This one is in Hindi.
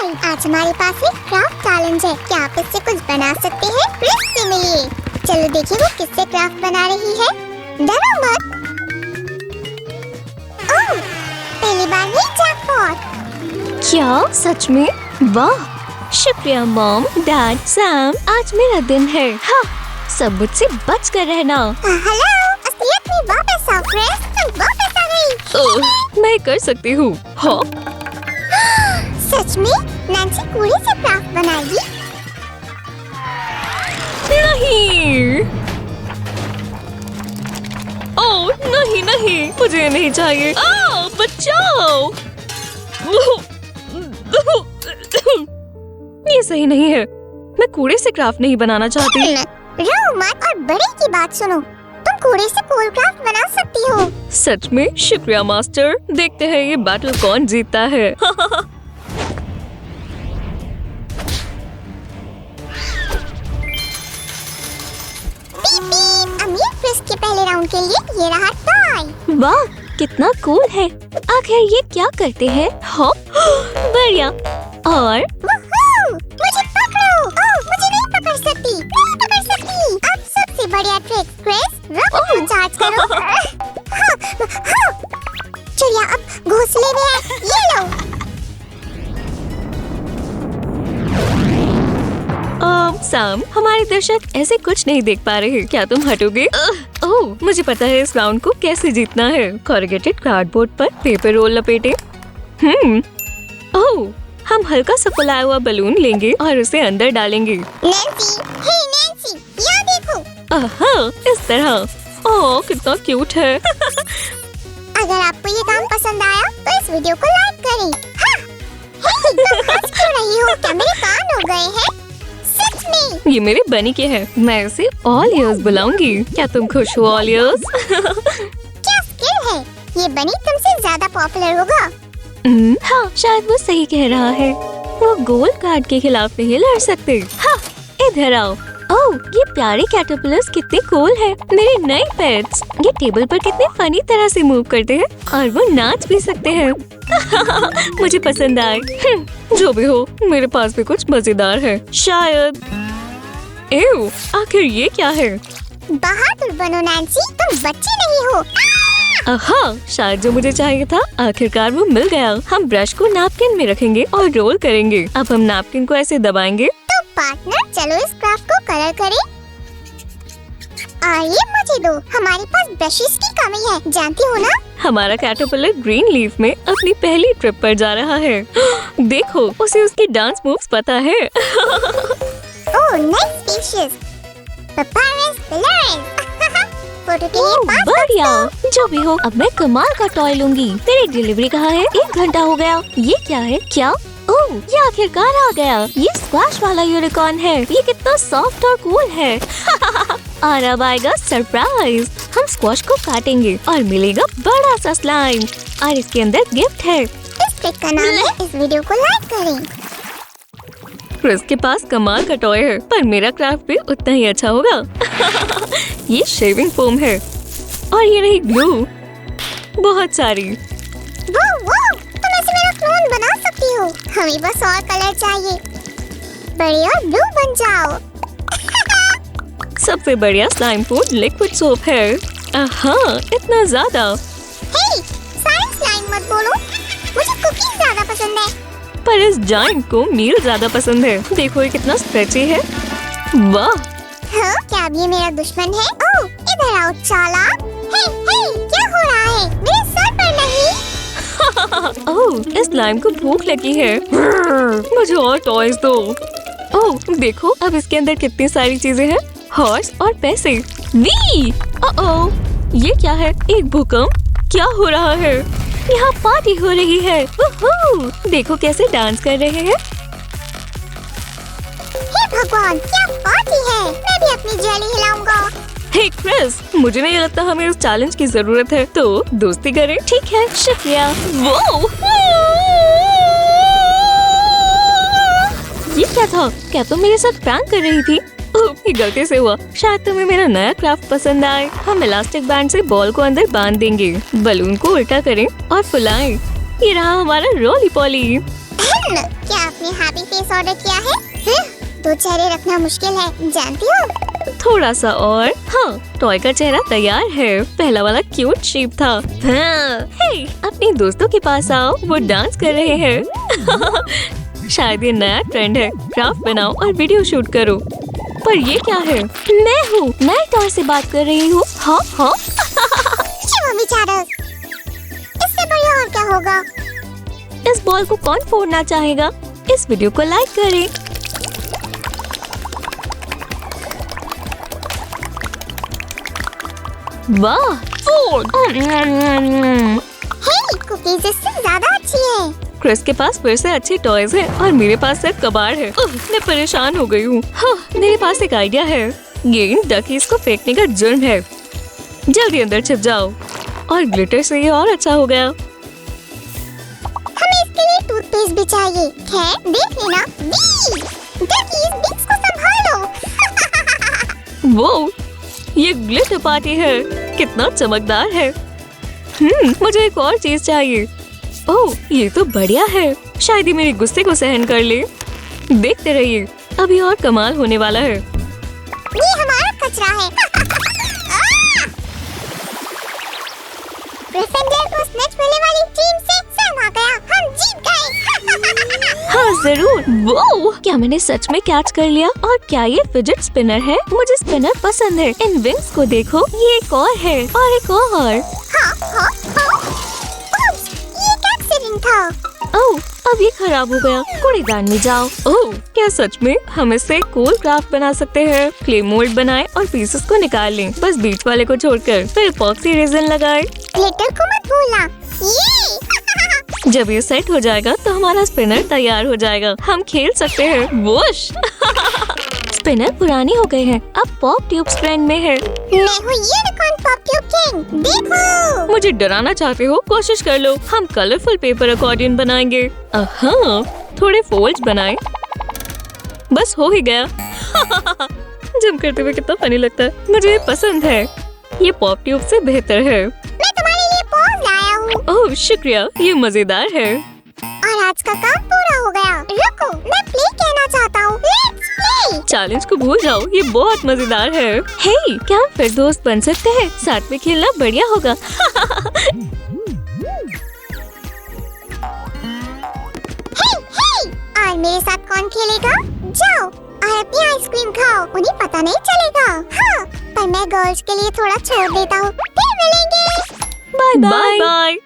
हाय, आज हमारे पास एक क्राफ्ट चैलेंज है। क्या आप इससे कुछ बना सकते हैं? क्रिस से मिलिए। चलो देखिए वो किससे क्राफ्ट बना रही है। डरो मत। ओह, पहली बार ही जैकपॉट। क्या सच में? वाह, शुक्रिया मॉम, डैड, सैम। आज मेरा दिन है। हाँ, सब मुझसे बच कर रहना। हेलो, असलियत में वापस आओ क्रिस, तुम वापस आ गई। मैं कर सकती हूँ। हाँ, सच में नैन्सी कूड़े से क्राफ्ट बनाएगी? नहीं। ओह नहीं नहीं, मुझे नहीं चाहिए। बचाओ। ये सही नहीं है। मैं कूड़े से क्राफ्ट नहीं बनाना चाहती। रो मत और बड़े की बात सुनो। तुम कूड़े से कूल क्राफ्ट बना सकती हो। सच में? शुक्रिया मास्टर। देखते हैं ये बैटल कौन जीतता है। बीप बीप, अमीर क्रिस के पहले राउंड के लिए ये रहा टॉय। वाह, कितना कूल है। आखिर ये क्या करते हैं? हाँ, बढ़िया। और वुहू, मुझे पकड़ो। ओह, मुझे नहीं पकड़ सकती, नहीं पकड़ सकती। अब सबसे बढ़िया ट्रिक क्रिस, रॉकेट को चार्ज करो। हाँ, हाँ। चिड़िया अब घोंसले में है, ये लो। सैम, हमारे दर्शक ऐसे कुछ नहीं देख पा रहे। क्या तुम हटोगे? ओह, मुझे पता है इस राउंड को कैसे जीतना है। कोरुगेटेड कार्डबोर्ड पर पेपर रोल लपेटे। ओह, हम हल्का सा फुलाया हुआ बलून लेंगे और उसे अंदर डालेंगे। नैन्सी, हे नैन्सी, यहाँ देखो। इस तरह। ओह, कितना क्यूट है। अगर आपको ये काम पसंद आया तो इस वीडियो को लाइक करें। हाँ। हे, तुम हंस क्यों रही हो? क्या मेरे कान हो गए हैं? सच में? ये मेरे बनी के है। मैं इसे ऑल ईयर्स बुलाऊंगी। क्या तुम खुश हो ऑल ईयर्स? क्या स्किल है? ये बनी तुमसे ज्यादा पॉपुलर होगा। हाँ, शायद वो सही कह रहा है। वो गोल्ड कार्ड के खिलाफ नहीं लड़ सकते। हाँ, इधर आओ। ओह, ये प्यारे कैटरपिलर्स कितने कूल है। मेरे नए पेट्स। ये टेबल पर कितने फनी तरह से मूव करते हैं और वो नाच भी सकते हैं। मुझे पसंद आए। जो भी हो, मेरे पास भी कुछ मजेदार है शायद। एव, आखिर ये क्या है? बहादुर बनो नैन्सी, तुम बच्ची नहीं हो। हाँ, शायद जो मुझे चाहिए था आखिरकार वो मिल गया। हम ब्रश को नैपकिन में रखेंगे और रोल करेंगे। अब हम नैपकिन को ऐसे दबाएंगे। तो पार्टनर, चलो इस क्राफ्ट को कलर करें। ये मुझे दो, हमारे पास ब्रशेस की कमी है, जानती हो ना? हमारा कैटरपिलर ग्रीन लीफ में अपनी पहली ट्रिप पर जा रहा है। देखो, उसे उसकी डांस मूव्स पता है। ओह, नेक्स्ट स्पीशीज, पापायरस पिलर्स। फोटो के लिए पास बढ़िया। जो भी हो, अब मैं कमाल का टॉय लूंगी। तेरी डिलीवरी कहाँ है? 1 घंटा हो गया। ये क्या है? क्या? ओह, ये आखिरकार आ गया। ये स्क्वैश वाला यूनिकॉर्न है। ये कितना सॉफ्ट और कूल है। और अब आएगा सरप्राइज। हम स्क्वैश को काटेंगे और मिलेगा बड़ा सा स्लाइम और इसके अंदर गिफ्ट है। इस ट्रिक का नाम है, इस वीडियो को लाइक करें। क्रिस के पास कमाल का टॉय है, पर मेरा क्राफ्ट भी उतना ही अच्छा होगा। ये शेविंग फोम है और ये रही ग्लू, बहुत सारी। वो, तुम ऐसे मेरा क्लोन बना सकती हो। हमें बस और कलर चाहिए। बड़ी और ब्लू बन जाओ। सबसे बढ़िया स्लाइम फूड लिक्विड सोप है। इतना ज्यादा। हे, साइंस लाइन मत बोलो। मुझे कुकीज ज्यादा पसंद है। पर इस जाइंट को मील ज्यादा पसंद है। देखो ये कितना स्ट्रेची है। वाह। हाँ, क्या अब ये मेरा दुश्मन है? ओह, इधर आओ चालाक। हे, क्या हो रहा है? मेरे सर पर नहीं। ओह, इस लाइम को भूख लगी है। मुझे और टॉयज दो। ओह, देखो अब इसके अंदर कितनी सारी चीजें हैं। हॉर्स और पैसे। वी। ओह, ये क्या है? एक भूकंप? क्या हो रहा है? यहाँ पार्टी हो रही है। देखो कैसे डांस कर रहे हैं। हे भगवान, क्या पार्टी है। मैं भी अपनी जेली हिलाऊंगा। हे क्रिस, मुझे नहीं लगता हमें उस चैलेंज की जरूरत है, तो दोस्ती करें। ठीक है, शुक्रिया। वो ये क्या था? क्या तुम मेरे साथ प्रैंक कर रही थी? ये गलती से हुआ। शायद तुम्हें मेरा नया क्राफ्ट पसंद आए। हम इलास्टिक बैंड से बॉल को अंदर बांध देंगे, बलून को उल्टा करें और फुलाएं। ये रहा हमारा रोली पॉली। क्या आपने हैप्पी फेस ऑर्डर किया है? दो चेहरे रखना मुश्किल है, जानती हो? थोड़ा सा और। हाँ, टॉय का चेहरा तैयार है। पहला वाला क्यूट शेप था। हाँ, हे, अपने दोस्तों के पास आओ, वो डांस कर रहे हैं। शायद ये नया ट्रेंड है। क्राफ्ट बनाओ और वीडियो शूट करो। पर ये क्या है? मैं हूँ, मैं टॉय से बात कर रही हूँ। हाँ हाँ। इससे बढ़िया और क्या होगा? इस बॉल को कौन फोड़ना चाहेगा? इस वीडियो को लाइक करें। वाह, फोड़! हे, कुकीज इससे ज्यादा अच्छी है। क्रिस के पास फिर से अच्छे टॉयज हैं और मेरे पास सिर्फ कबाड़ है। मैं परेशान हो गई हूँ। हाँ, मेरे पास एक आइडिया है। ये इन डकीज को फेंकने का जुर्म है। जल्दी अंदर छिप जाओ। और ग्लिटर से ये और अच्छा हो गया। हमें इसके लिए टूथपेस्ट भी चाहिए। खैर, देख लेना। डकीज, बीक्स को संभालो। वो, ये ग्लिटर पार्टी है। कितना चमकदार है। मुझे एक और चीज चाहिए। ओह, ये तो बढ़िया है। शायद ही मेरे गुस्से को सहन कर ले। देखते रहिए, अभी और कमाल होने वाला है। ये हमारा कचरा है। ग्रिफिंडोर को स्नेच मिलने वाली टीम से सैम आ गया। हम जीत गए। हाँ जरूर। वो, क्या मैंने सच में कैच कर लिया? और क्या ये फिजेट स्पिनर है? मुझे स्पिनर पसंद है। इन विंग्स को देखो, ये एक और है और एक और। ये एक एक्सीडेंट था। ओह, अब ये खराब हो गया। कूड़ेदान में जाओ। ओह, क्या सच में हम इससे कूल क्राफ्ट बना सकते हैं? क्ले मोल्ड बनाएं और पीसेस को निकाल लें, बस बीच वाले को छोड़कर। फिर इपॉक्सी रेजिन लगाएं। ग्लिटर को मत भूलना। ये जब ये सेट हो जाएगा तो हमारा स्पिनर तैयार हो जाएगा। हम खेल सकते हैं। वोश! स्पिनर पुरानी हो गए हैं, अब पॉप ट्यूब्स ट्रेंड में है। मैं हूँ यूनिकॉर्न पॉप ट्यूब किंग। देखो। मुझे डराना चाहते हो? कोशिश कर लो। हम कलरफुल पेपर अकॉर्डियन बनाएंगे। थोड़े फोल्ड्स बनाएं। बस हो ही गया। जम करते हुए कितना फनी लगता है। मुझे ये पसंद है। ये पॉप ट्यूब से बेहतर है। मैं तुम्हारे लिए पॉज लाया हूँ। ओह शुक्रिया, ये मजेदार है। और आज का काम पूरा हो गया। रुको, मैं प्ले कहना चाहता हूँ। Let's play. चैलेंज को भूल जाओ, ये बहुत मजेदार है। हे, क्या हम फिर दोस्त बन सकते हैं? साथ में खेलना बढ़िया होगा। हे, और मेरे साथ कौन खेलेगा? जाओ और अपनी आइसक्रीम खाओ। उन्हें पता नहीं चलेगा। हाँ, पर मैं गर्ल्स के लिए थोड़ा छोड़ देता हूँ। फिर मिलेंगे। Bye bye.